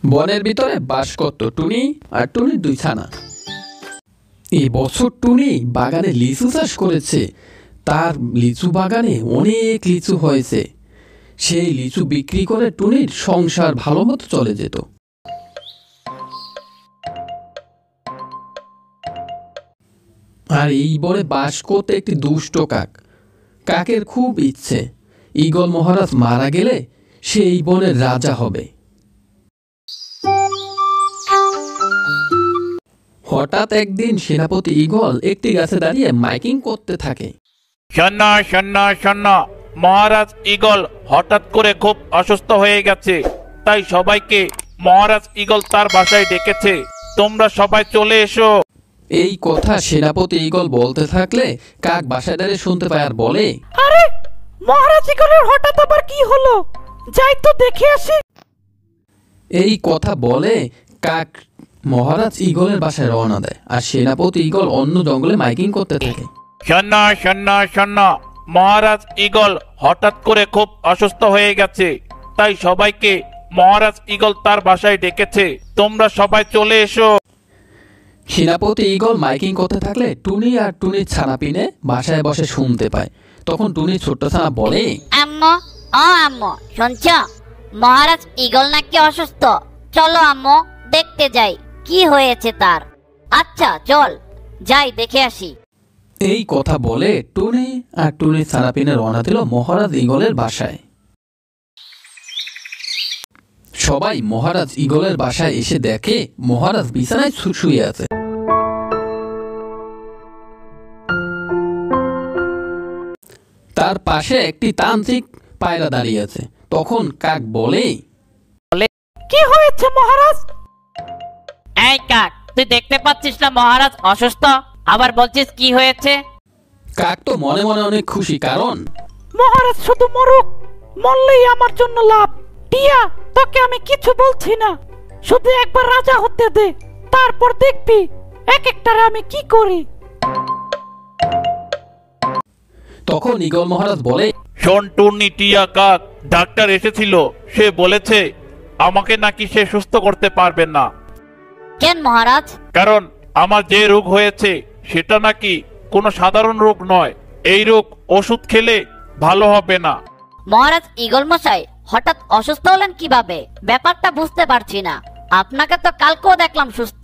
বনের ভিতরে বাস করত টুনি আর টুনির দুই ছানা। এই বছর টুনি বাগানে লিচু চাষ করেছে। তার লিচু বাগানে অনেক লিচু হয়েছে। সেই লিচু বিক্রি করে টুনির সংসার ভালো মতো চলে যেত। আর এই বনে বাস করতে একটি দুষ্ট কাক। কাকের খুব ইচ্ছে ঈগল মহারাজ মারা গেলে সে এই বনের রাজা হবে। হঠাৎ একদিন সেনাপতি ঈগল একটি গাছে দাঁড়িয়ে মাইকিং করতে থাকে। শোনো শোনো শোনো, মহারাজ ঈগল হঠাৎ করে খুব অসুস্থ হয়ে গেছে, তাই সবাইকে মহারাজ ঈগল তার বাসায় ডেকেছে, তোমরা সবাই চলে এসো। এই কথা সেনাপতি ঈগল বলতে থাকলে কাক বাসায় দাঁড়িয়ে শুনতে পায় আর বলে, আরে মহারাজ ঈগলের হঠাৎ আবার কি হলো, যাই তো দেখে আসি। এই কথা বলে কাক মহারাজ ঈগলের বাসায় রওনা দেয় আর সেনাপতি ঈগল অন্য জঙ্গলে মাইকিং করতে থাকে। শোনো শোনো শোনো, মহারাজ ঈগল হঠাৎ করে খুব অসুস্থ হয়ে গেছে, তাই সবাইকে মহারাজ ঈগল তার বাসায় ডেকেছে, তোমরা সবাই চলে এসো। সেনাপতি ঈগল মাইকিং করতে থাকলে টুনি আর টুনির ছানা পিনে বাসায় বসে শুনতে পায়। তখন টুনির ছোট্ট ছানা বলে, আম্মু, ও আম্মু শুনছ, মহারাজ ঈগল নাকি অসুস্থ, চলো আম্মু দেখতে যাই কি হয়েছে তার। আচ্ছা চল যাই দেখে আসি। এই কথা বলে টুনি আর টুনির ছানা পিনে রওনা দিল মহারাজ ঈগলের বাসায়। সবাই মহারাজ ঈগলের বাসায় এসে দেখে মহারাজ বিছানায় শুয়ে আছে। তার পাশে একটি তান্ত্রিক পায়রা দাঁড়িয়ে আছে। তখন কাক বলে, কি হয়েছে মহারাজ? এই কাক, তুই দেখতে পাচ্ছিস না মহারাজ অসুস্থ, আবার বলছিস কি হয়েছে? কাক তো মনে মনে অনেক খুশি, কারণ মহারাজ শুধু মরুক, মরলেই আমার জন্য লাভ। টিয়া, তোকে আমি কিছু বলছি না, শুধু একবার রাজা হতে দে, তারপর দেখবি এক একটারে আমি কি করি। তখন ঈগল মহারাজ বলে, শোন টুনি, টিয়া, কাক, ডাক্তার এসেছিল, সে বলেছে আমাকে নাকি সে সুস্থ করতে পারবে না। কেন মহারাজ? কারণ আমার যে রোগ হয়েছে সেটা নাকি কোনো সাধারণ রোগ নয়, এই রোগ ওষুধ খেলে ভালো হবে না। মহারাজ ঈগল মশাই হঠাৎ অসুস্থ হলেন কিভাবে? ব্যাপারটা বুঝতে পারছি না, আপনাকে তো কালকেও দেখলাম সুস্থ।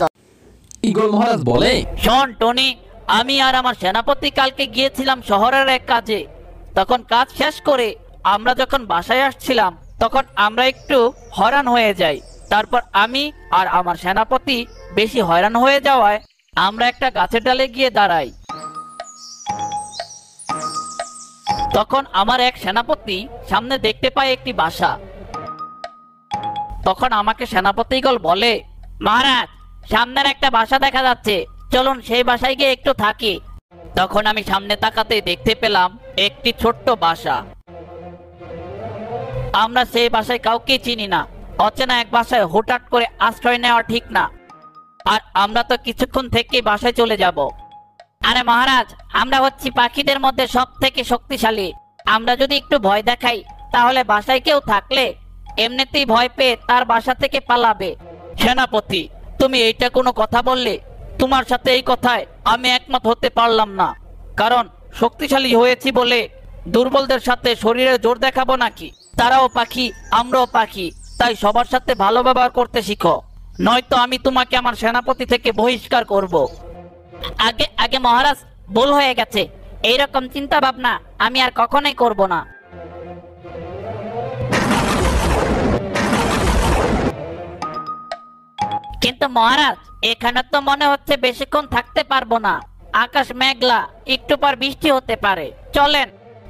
ঈগল মহারাজ বলে, শোন টনি, আমি আর আমার সেনাপতি কালকে গিয়েছিলাম শহরের এক কাজে। তখন কাজ শেষ করে আমরা যখন বাসায় আসছিলাম তখন আমরা একটু হয়রান হয়ে যাই। তারপর আমি আর আমার সেনাপতি বেশি হয়রান হয়ে যাওয়ায় আমরা একটা গাছের ডালে গিয়ে দাঁড়াই। তখন আমার এক সেনাপতি সামনে দেখতে পায় একটি বাসা। তখন আমাকে সেনাপতি ঈগল বলে, মহারাজ সামনের একটা বাসা দেখা যাচ্ছে, চলুন সেই বাসায় গিয়ে একটু থাকি। তখন আমি সামনে তাকাতে দেখতে পেলাম একটি ছোট্ট বাসা। আমরা সেই বাসায় কাউকে চিনি না, অচেনা এক বাসায় হুটহাট করে আশ্রয় নেওয়া ঠিক না, আর আমরা তো কিছুক্ষণ থেকেই বাসায় চলে যাব। আরে মহারাজ, আমরা হচ্ছি পাখিদের মধ্যে সব থেকে শক্তিশালী, আমরা যদি একটু ভয় দেখাই তাহলে বাসায় কেউ থাকলে এমনিতেই ভয় পেয়ে তার বাসা থেকে পালাবে। সেনাপতি, তুমি এইটা কোনো কথা বললে? তোমার সাথে এই কথায় আমি একমত হতে পারলাম না, কারণ শক্তিশালী হয়েছি বলে দুর্বলদের সাথে শরীরে জোর দেখাবো নাকি? তারাও পাখি, আমরাও পাখি, তাই সবার সাথে ভালো ব্যবহার করতে শিখো, নয়তো আমি তোমাকে আমার সেনাপতি থেকে বহিষ্কার করব। আগে আগে মহারাজ, ভুল হয়ে গেছে, এইরকম চিন্তা ভাবনা আমি আর কখনোই করব না। কিন্তু মহারাজ, এখানে তো মনে হচ্ছে বেশিক্ষণ থাকতে পারবো না, আকাশ মেঘলা, একটু পর বৃষ্টি হতে পারে, চলেন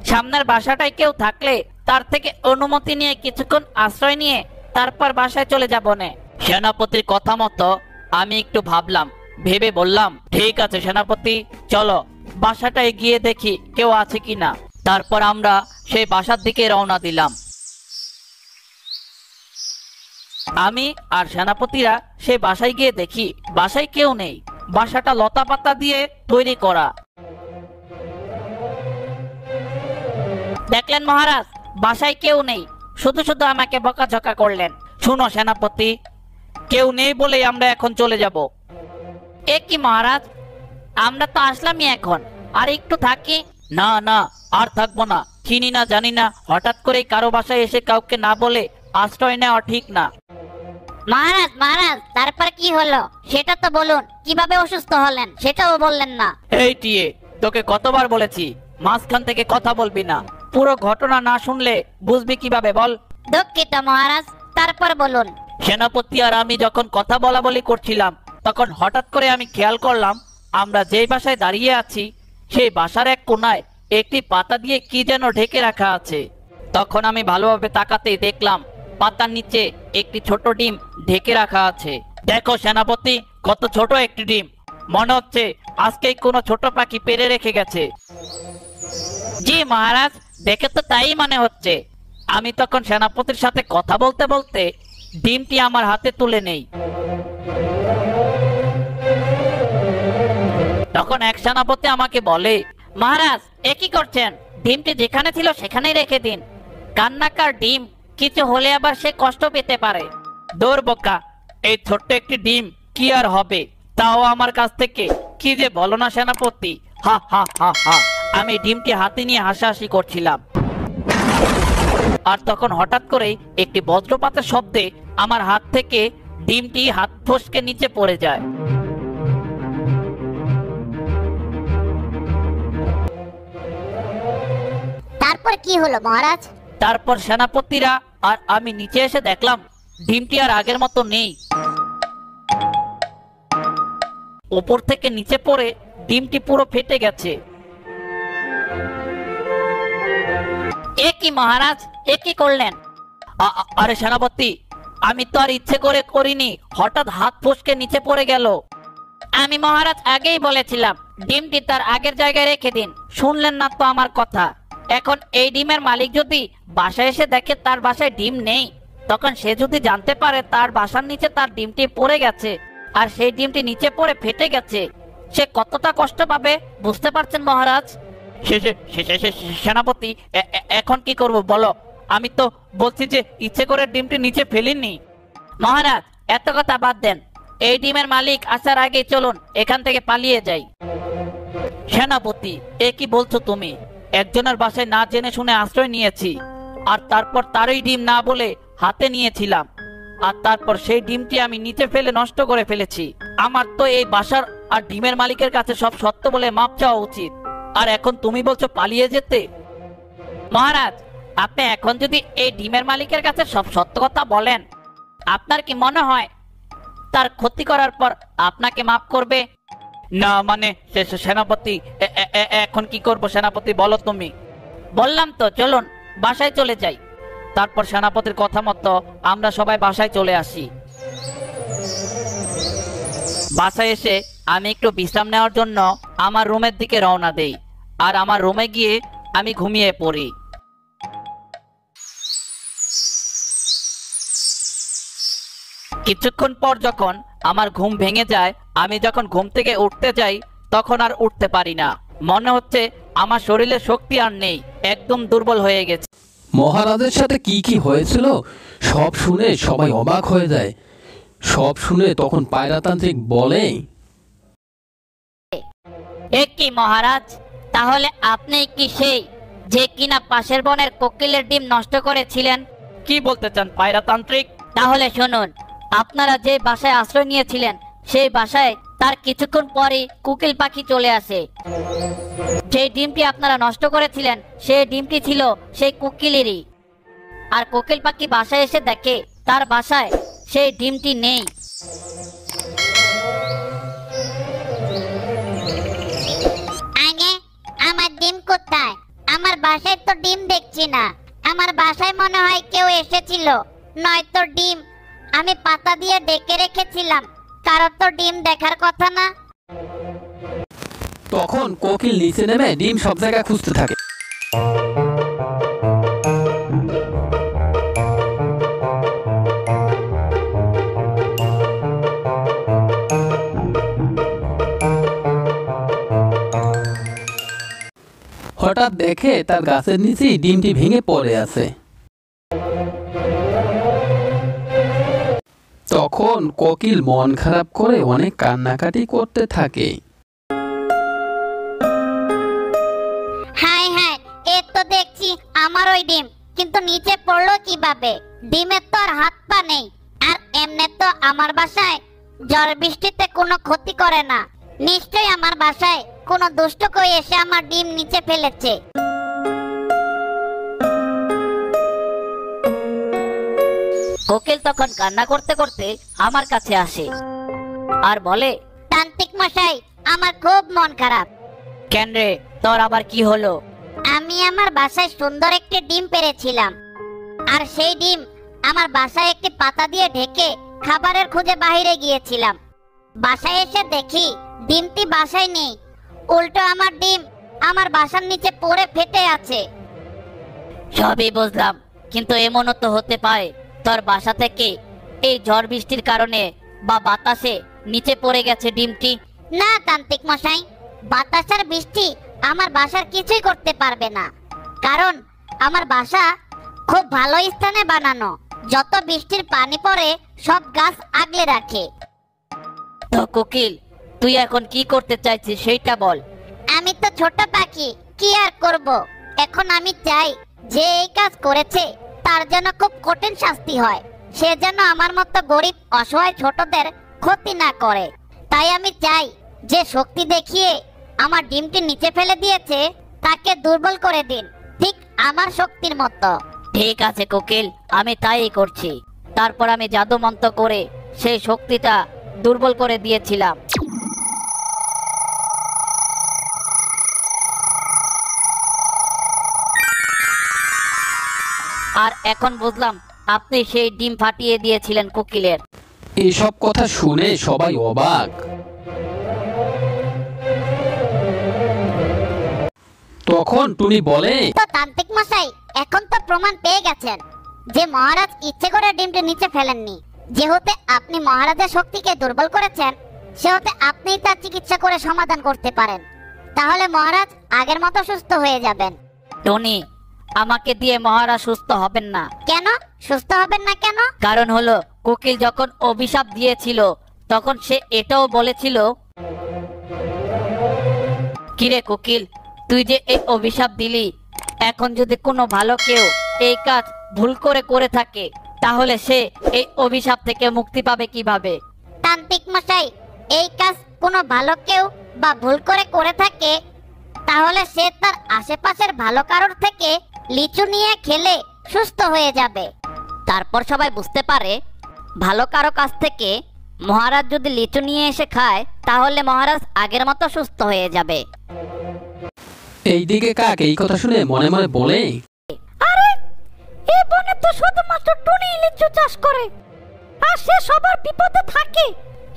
সামনের বাসাটায় কেউ থাকলে তার থেকে অনুমতি নিয়ে কিছুক্ষণ আশ্রয় নিয়ে তারপর বাসায় চলে যাব নে। সেনাপতির কথা মতো আমি একটু ভাবলাম, ভেবে বললাম, ঠিক আছে সেনাপতি, চলো বাসাটায় গিয়ে দেখি কেউ আছে কিনা। তারপর আমরা সেই বাসার দিকে রওনা দিলাম। আমি আর সেনাপতিরা সেই বাসায় গিয়ে দেখি বাসায় কেউ নেই, বাসাটা লতা পাতা দিয়ে তৈরি করা। দেখলেন মহারাজ, বাসায় কেউ নেই, শুধু শুধু আমাকে বকাঝকা করলেন। শুনো সেনাপতি, কেউ নেই বলেই আমরা এখন চলে যাব। এ কি মহারাজ, আমরা তো আসলামই এখন, আর একটু থাকি। না না, আর থাকবো না। চিনি না জানি না, হঠাৎ করে কারো বাসায় এসে কাউকে না বলে আশ্রয় নেওয়া ঠিক না। মহারাজ মহারাজ, তারপর কি হলো সেটা তো বলুন। কিভাবে অসুস্থ হলেন সেটাও বললেন না। এই টিয়ে, তোকে কতবার বলেছি মাঝখান থেকে কথা বলবি না। পুরো ঘটনা না শুনলে বুঝবি কিভাবে বল? দুঃখিত মহারাজ, তারপর বলুন। সেনাপতি আর আমি যখন কথা বলা বলি করছিলাম, তখন হঠাৎ করে আমি খেয়াল করলাম আমরা যেই বাসায় দাঁড়িয়ে আছি সেই বাসার এক কোনায় একটি পাতা দিয়ে কি যেন ঢেকে রাখা আছে। তখন আমি ভালোভাবে তাকাতেই দেখলাম পাতার নিচে একটি ছোট ডিম ঢেকে রাখা আছে। দেখো সেনাপতি, কত ছোট একটি ডিম। মনে হচ্ছে আজকেই কোনো ছোট পাখি পেড়ে রেখে গেছে। জি মহারাজ, দেখে তো তাই মনে হচ্ছে। আমি তখন সেনাপতির সাথে কথা বলতে বলতে ডিমটি আমার হাতে তুলে নেই। তখন এক সেনাপতি আমাকে বলে, মহারাজ এ কি করছেন? ডিমটি যেখানে ছিল সেখানেই রেখে দিন। কান্নাকার ডিম, কিছু হলে আবার সে কষ্ট পেতে পারে। দৌড় বোকা, এই ছোট্ট একটি ডিম কি আর হবে, তাও আমার কাছ থেকে। কি যে বলো না সেনাপতি, হা হা হা হা। আমি ডিমটি হাতে নিয়ে হাসাহাসি করছিলাম, আর তখন হঠাৎ করে একটি বজ্রপাতের শব্দে আমার হাত থেকে ডিমটি হাত ফসকে নিচে পড়ে যায়। তারপর কি হলো মহারাজ? তারপর সেনাপতিরা আর আমি নিচে এসে দেখলাম ডিমটি আর আগের মতো নেই। উপর থেকে নিচে পড়ে ডিমটি পুরো ফেটে গেছে। এ কি মহারাজ, এ কি করলেন? আরে সেনাপতি, আমি তো আর ইচ্ছে করে করিনি, হঠাৎ হাত ফসকে নিচে পড়ে গেল। আমি মহারাজ আগেই বলেছিলাম ডিমটি তার আগের জায়গায় রেখে দিন, শুনলেন না তো আমার কথা। এখন এই ডিমের মালিক যদি বাসায় এসে দেখে তার বাসায় ডিম নেই, তখন সে যদি জানতে পারে তার বাসার নিচে তার ডিমটি পড়ে গেছে আর সেই ডিমটি নিচে পড়ে ফেটে গেছে, সে কতটা কষ্ট পাবে বুঝতে পারছেন মহারাজ? সেনাপতি, এখন কি করব বলো? আমি তো বলছি যে ইচ্ছে করে ডিমটি নিচে ফেলিনি। মহারাজ এত কথা বাদ দেন, এই ডিমের মালিক আসার আগে চলুন এখান থেকে পালিয়ে যাই। সেনাপতি, এ কি বলছো তুমি? একজনের বাসায় না জেনে শুনে আশ্রয় নিয়েছি, আর তারপর তারই ডিম না বলে হাতে নিয়েছিলাম, আর তারপর সেই ডিমটি আমি নিচে ফেলে নষ্ট করে ফেলেছি। আমার তো এই বাসার আর ডিমের মালিকের কাছে সব সত্য বলে মাপ চাওয়া উচিত, আর এখন তুমি বলছো পালিয়ে যেতে। মহারাজ, আপনি এখন যদি এই ডিমের মালিকের কাছে সব সত্য কথা বলেন, আপনার কি মনে হয় তার ক্ষতি করার পর আপনাকে মাফ করবে? না মানে সেনাপতি, এখন কি করব সেনাপতি বলো তুমি? বললাম তো চলুন বাসায় চলে যাই। তারপর সেনাপতির কথা মতো আমরা সবাই বাসায় চলে আসি। বাসায় এসে আমি একটু বিশ্রাম নেওয়ার জন্য আমার রুমের দিকে রওনা দেই, আর আমার রুমে গিয়ে আমি ঘুমিয়ে পড়ি। কিছুক্ষণ পর যখন আমার ঘুম ভেঙে যায়, আমি যখন ঘুম থেকে উঠতে যাই তখন আর উঠতে পারি না। মনে হচ্ছে আমার শরীরে শক্তি আর নেই, একদম দুর্বল হয়ে গেছে। মহারাজের সাথে কি কি হয়েছিল সব শুনে সবাই অবাক হয়ে যায়। সব শুনে তখন পায়রাতান্ত্রিক বলে, এ কি মহারাজ, তাহলে আপনি কি সেই যে কিনা পাশের বনের কোকিলের ডিম নষ্ট করেছিলেন? কি বলতে চান পায়রাতান্ত্রিক? তাহলে শুনুন, আপনারা যে বাসায় আশ্রয় নিয়েছিলেন সেই বাসায় তার কিছুক্ষণ পরে কোকিল পাখি চলে আসে। যে ডিমটি আপনারা নষ্ট করেছিলেন সেই ডিমটি ছিল সেই কোকিলেরই, আর কোকিল পাখি বাসায় এসে দেখে তার বাসায় সেই ডিমটি নেই। আগে আমার ডিম কোথায়? আমার বাসায় তো ডিম দেখছি না। আমার বাসায় মনে হয় কেউ এসেছিল, নয়তো ডিম আমি পাতা দিয়ে ঢেকে রেখেছিলাম। কারোর তো ডিম দেখার কথা না। তখন কোকিল নিচে নেমে ডিম সব জায়গায় খুঁজতে থাকে। হঠাৎ দেখে তার গাছের নিচেই ডিমটি ভেঙে পড়ে আছে। তখন কোকিল মন খারাপ করে অনেক কান্নাকাটি করতে থাকে। হায় হায়, এর তো দেখছি আমার ওই ডিম, কিন্তু নিচে পড়লো কিভাবে? ডিমের তো আর হাত পা নেই, আর এমনি তো আমার বাসায় ঝড় বৃষ্টিতে কোনো ক্ষতি করে না। নিশ্চয়ই আমার বাসায় কোনো দুষ্ট কই এসে আমার ডিম নিচে ফেলেছে। কোকিল তখন কান্না করতে করতে আমার কাছে আসে আর বলে, তান্ত্রিক মশাই, আমার খুব মন খারাপ। কেন রে, তোর আবার কি হলো? আমি আমার বাসায় সুন্দর একটি ডিম পেরেছিলাম, আর সেই ডিম আমার বাসায় একটি পাতা দিয়ে ঢেকে খাবারের খোঁজে বাইরে গিয়েছিলাম। বাসায় এসে দেখি ডিমটি বাসায় নেই, উল্টো আমার ডিম আমার বাসার নিচে পড়ে ফেটে আছে। সবই বুঝলাম, কিন্তু এমনও তো হতে পারে তোর বাসা থেকে এই ঝড় বৃষ্টির কারণে বা বাতাসে নিচে পড়ে গেছে ডিমটি। না তান্ত্রিক মশাই, বাতাস আর বৃষ্টি আমার বাসার কিছুই করতে পারবে না, কারণ আমার বাসা খুব ভালো স্থানে বানানো। যত বৃষ্টির পানি পড়ে সব গাছ আগলে রাখে। তো কোকিল, তুই এখন কি করতে চাইছিস সেইটা বল। আমি তো ছোট পাখি, কি আর করব? এখন আমি চাই যে এই কাজ করেছে তার জন্য খুব কঠিন শাস্তি হয়, সে যেন আমার মতো গরিব অসহায় ছোটদের ক্ষতি না করে। তাই আমি চাই যে শক্তি দেখিয়ে আমার ডিমটি নিচে ফেলে দিয়েছে তাকে দুর্বল করে দিন, ঠিক আমার শক্তির মতো। ঠিক আছে কোকিল, আমি তাই করছি। তারপর আমি জাদু মন্ত্র করে সেই শক্তিটা দুর্বল করে দিয়েছিলাম। আর এখন বুঝলাম আপনি সেই ডিম ফাটিয়ে দিয়েছিলেন কোকিলের। এসব কথা শুনে সবাই অবাক। তখন টুনি বলে, তো তান্ত্রিক মশাই, এখন তো প্রমাণ পেয়ে গেছেন যে মহারাজ ইচ্ছে করে ডিমটি নিচে ফেলেননি। যেহেতু আপনি মহারাজের শক্তিকে দুর্বল করেছেন, সেহেতু আপনিই তার চিকিৎসা করে সমাধান করতে পারেন। তাহলে মহারাজ আগের মতো সুস্থ হয়ে যাবেন। টনি, আমাকে দিয়ে মহারাজ সুস্থ হবেন না। কেন সুস্থ হবেন না কেন? কারণ হলো, কোকিল যখন অভিশাপ দিয়েছিল তখন সে এটাও বলেছিল। কিরে কোকিল, তুই যে এই অভিশাপ দিলি, এখন যদি কোনো ভালো কেউ এই কাজ ভুল করে থাকে, তাহলে সে এই অভিশাপ থেকে মুক্তি পাবে কিভাবে? তান্ত্রিক মশাই, এই কাজ কোনো ভালো কেউ বা ভুল করে থাকে, তাহলে সে তার আশেপাশের ভালো কারোর থেকে লিচু নিয়ে খেলে সুস্থ হয়ে যাবে। তারপর সবাই বুঝতে পারে ভালো কারো কাছ থেকে মহারাজ যদি লিচু নিয়ে এসে খায়, তাহলে মহারাজ আগের মতো সুস্থ হয়ে যাবে। এইদিকে কাক এই কথা শুনে মনে মনে বলে, আরে এই বনে তো শুধুমাত্র টুনি লিচু চাষ করে, আর সে সবার বিপদে থাকে।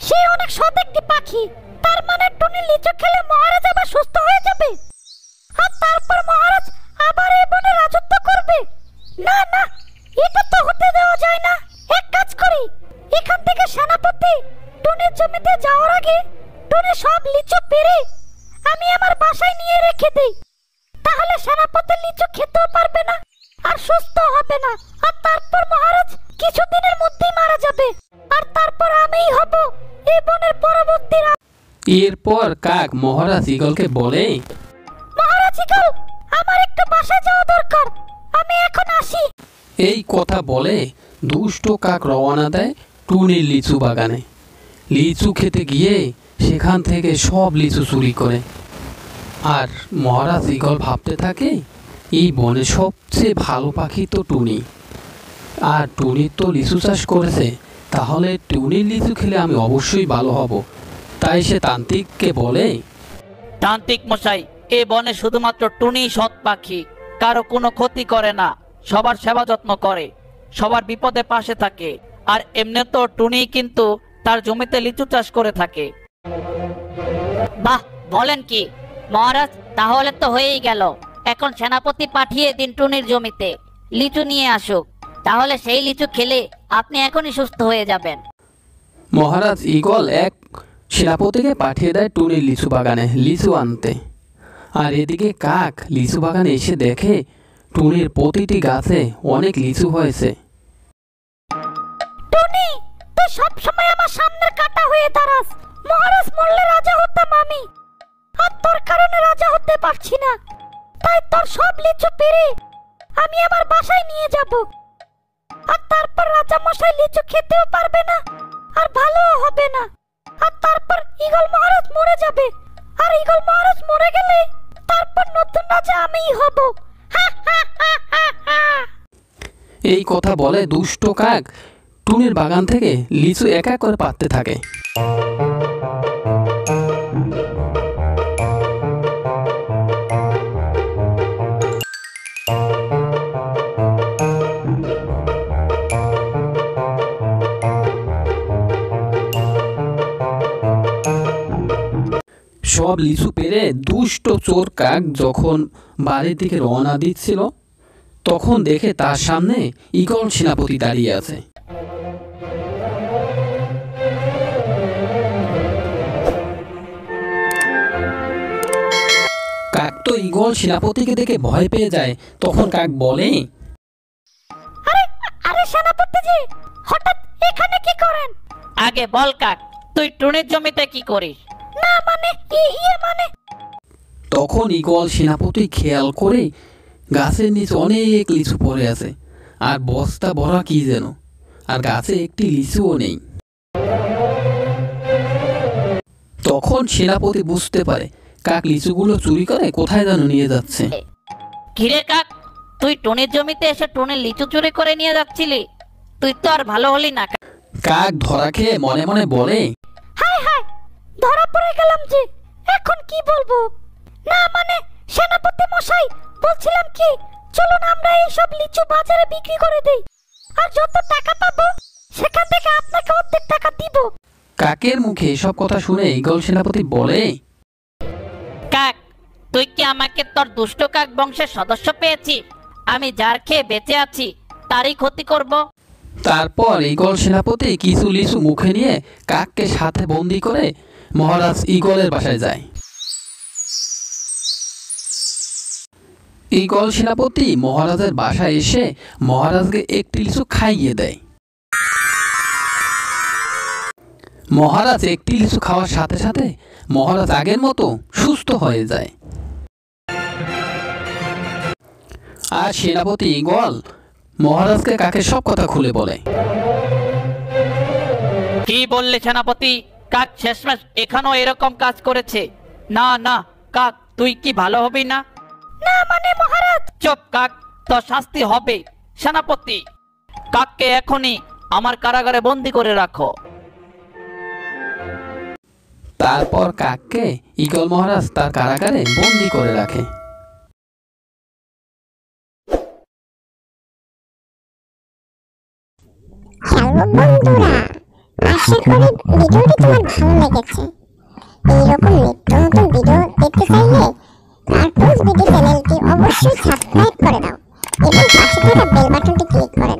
সে অনেক সৎ একটি পাখি, তার মানে টুনি লিচু খেলে মহারাজ আবার সুস্থ হয়ে যাবে, আর তারপর মহারাজ আবার এই বনে রাজত্ব করবে। না না, এটা তো হতে দেওয়া যায় না। এক কাজ করি, এখান থেকে সেনাপতি টুনির জমিতে যাওয়ার আগে টুনি সব লিচু পেড়ে আমি আমার বাসায় নিয়ে রেখে দেই। তাহলে সেনাপতি লিচু খেতেও পারবে না আর সুস্থ হবে না, আর তারপর মহারাজ কিছুদিনের মধ্যেই মারা যাবে, আর তারপর আমিই হব এই বনের পরবর্তী রাজা। এরপর কাক মহারাজ ঈগলকে বলে, মহারাজ ঈগল, আমার একটু বাসায় যাওয়া দরকার, আমি এখন আসি। এই কথা বলে দুষ্ট কাক রওনা দেয় টুনির লিচু বাগানে। লিচু খেতে গিয়ে সেখান থেকে সব লিচু চুরি করে। আর মহারাজ ঈগল ভাবতে থাকে, এই বনে সবচেয়ে ভালো পাখি তো টুনি, আর টুনি তো লিচু চাষ করেছে, তাহলে টুনির লিচু খেলে আমি অবশ্যই ভালো হব। তাই সে তান্ত্রিককে বলে, তান্ত্রিক মশাই, এ বনে শুধুমাত্র টুনি সৎ পাখি, কারো কোনো ক্ষতি করে না, সবার সেবা যত্ন করে, সবার বিপদে পাশে থাকে। আর এমনি তো টুনি কিন্তু তার জমিতে লিচু চাষ করে থাকে। বাহ, বলেন কি মহারাজ, তাহলে তো হয়েই গেল। এখন সেনাপতি পাঠিয়ে দিন টুনির জমিতে লিচু নিয়ে আসুক, তাহলে সেই লিচু খেলে আপনি এখনই সুস্থ হয়ে যাবেন। মহারাজ ঈগল এক সেনাপতিকে পাঠিয়ে দেয় টুনির লিচু বাগানে লিচু আনতে। আর এদিকে কাক লিচু বাগানে এসে দেখে টুনির প্রতিটি গাছে অনেক লিচু হয়েছে। টুনি, তুই সব সময় আমার সামনের কাটা হয়ে দাঁড়াস। মহারাজ মরলে রাজা হতাম আমি, আর তোর কারণে রাজা হতে পারছি না। তাই তোর সব লিচু পেরে আমি আমার বাসায় নিয়ে যাব, আর তারপর রাজা মশাই লিচু খেতেও পারবে না, আর ভালোও হবে না। আর তারপর ঈগল মহারাজ মরে যাবে, আর ঈগল মহারাজ মরে গেলে তারপর নতুন রাজা আমিই হব। হা হা হা হা হা। এই কথা বলে দুষ্ট কাক টুনির বাগান থেকে লিচু এক এক করে পাড়তে থাকে। সব লিচু পেরে দুষ্ট চোর কাক যখন বাড়ির দিকে রওনা দিচ্ছিল, তখন দেখে তার সামনে ঈগল সেনাপতি দাঁড়িয়ে আছে। কাক তো ঈগল সেনাপতিকে দেখে ভয় পেয়ে যায়। তখন কাক বলে, আরে আরে সেনাপতি জি, হঠাৎ এখানে কি করেন? আগে বল কাক, তুই টুনির জমিতে কি করিস? না মানে মানে তখন ঈগল সেনাপতি খেয়াল করে গাছের নিচে অনেক লিচু পড়ে আছে, আর বস্তা ভরা কি যেন, আর গাছে একটি লিচুও নেই। তখন সেনাপতি বুঝতে পারে কাক লিচুগুলো চুরি করে কোথায় যেন নিয়ে যাচ্ছে। কিরে কাক, তুই টুনির জমিতে এসে টুনির লিচু চুরি করে নিয়ে যাচ্ছিলি? তুই তো আর ভালো হলি না। কাক ধরা খেয়ে মনে মনে বলে, হায় হায়, ধরা পড়ে গেলাম যে, এখন কি বলবো? না মানে সেনাপতি মশাই, বলছিলাম কি, চলুন আমরা এই সব লিচু বাজারে বিক্রি করে দেই, আর যত টাকা পাবো সেখান থেকে আপনাকে অর্ধেক টাকা দিব। কাকের মুখে এসব কথা শুনে ঈগল সেনাপতি বলে, কাক, তুই কি আমাকে তোর দুষ্ট কাক বংশের সদস্য পেয়েছিস? আমি যার খেয়ে বেঁচে আছি তারই ক্ষতি করব। তারপর ঈগল সেনাপতি কিছু লিচু মুখে নিয়ে কাককে সাথে বন্দি করে মহারাজ ঈগলের বাসায় যায়। ঈগল সেনাপতি মহারাজের বাসায় এসে মহারাজকে একটি লিচু খাইয়ে দেয়। মহারাজ একটি লিচু খাওয়ার সাথে সাথে মহারাজ আগের মতো সুস্থ হয়ে যায়। আর সেনাপতি ঈগল মহারাজকে কাকের সব কথা খুলে বলে। কি বললে সেনাপতি? কাক শেষমেশ এখানেও এরকম কাজ করেছে? না না কাক, তুই কি ভালো হবি না? না মানে মহারাজ। চুপ কাক, তোর শাস্তি হবে। সেনাপতি, কাককে এখনই আমার কারাগারে বন্দি করে রাখো। তারপর কাককে ঈগল মহারাজ তার কারাগারে বন্দি করে রাখে। হ্যালো বন্ধুরা, আশা করি ভিডিওটি তোমার ভালো লেগেছে। এইরকম নিত্য নতুন ভিডিও দেখতে চাইলে কার্টুনস ভিডিও চ্যানেলটি অবশ্যই সাবস্ক্রাইব করে দাও এবং পাশে থাকা বেল বাটনটি ক্লিক করে দাও।